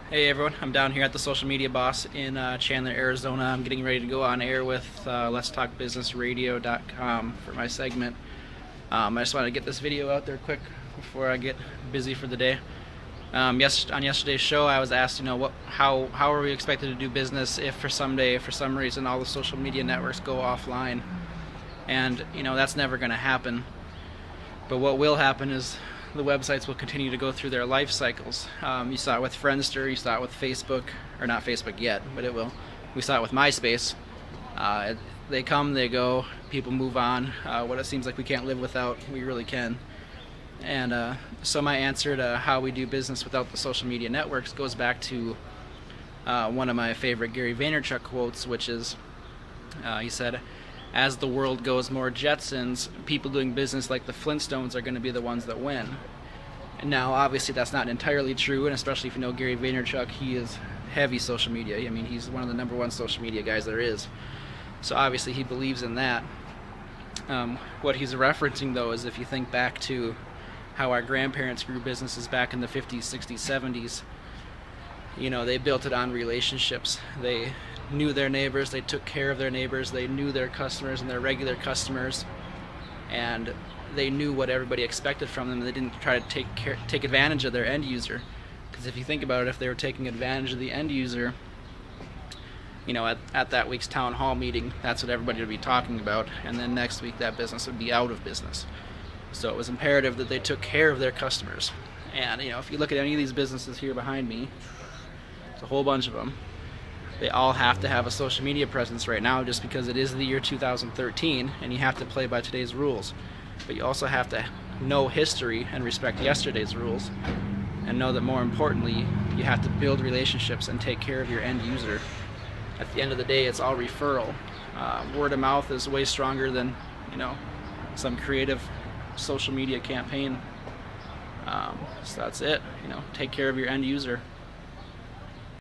Hey everyone, I'm down here at the Social Media Boss in Chandler, Arizona. I'm getting ready to go on air with letstalkbusinessradio.com for my segment. I just wanted to get this video out there quick before I get busy for the day. On yesterday's show, I was asked, how are we expected to do business if for some reason, all the social media networks go offline? And that's never going to happen. But what will happen is the websites will continue to go through their life cycles. You saw it with Friendster, you saw it with Facebook, or not Facebook yet, but it will. We saw it with MySpace. They come, they go, people move on. What it seems like we can't live without, we really can. And so my answer to how we do business without the social media networks goes back to one of my favorite Gary Vaynerchuk quotes, which is, he said, as the world goes more Jetsons, people doing business like the Flintstones are going to be the ones that win. And now, obviously, that's not entirely true, and especially if you know Gary Vaynerchuk, he is heavy social media. I mean, he's one of the #1 social media guys there is. So obviously, he believes in that. What he's referencing, though, is if you think back to how our grandparents grew businesses back in the 50s, 60s, 70s, they built it on relationships. They knew their neighbors, they took care of their neighbors, they knew their customers and their regular customers, and they knew what everybody expected from them. They didn't try to take advantage of their end user, because if you think about it, if they were taking advantage of the end user, at that week's town hall meeting, that's what everybody would be talking about, and then next week that business would be out of business. So it was imperative that they took care of their customers. And if you look at any of these businesses here behind me, there's a whole bunch of them. They all have to have a social media presence right now, just because it is the year 2013 and you have to play by today's rules. But you also have to know history and respect yesterday's rules, and know that more importantly, you have to build relationships and take care of your end user. At the end of the day, it's all referral. Word of mouth is way stronger than some creative social media campaign. So that's it. Take care of your end user.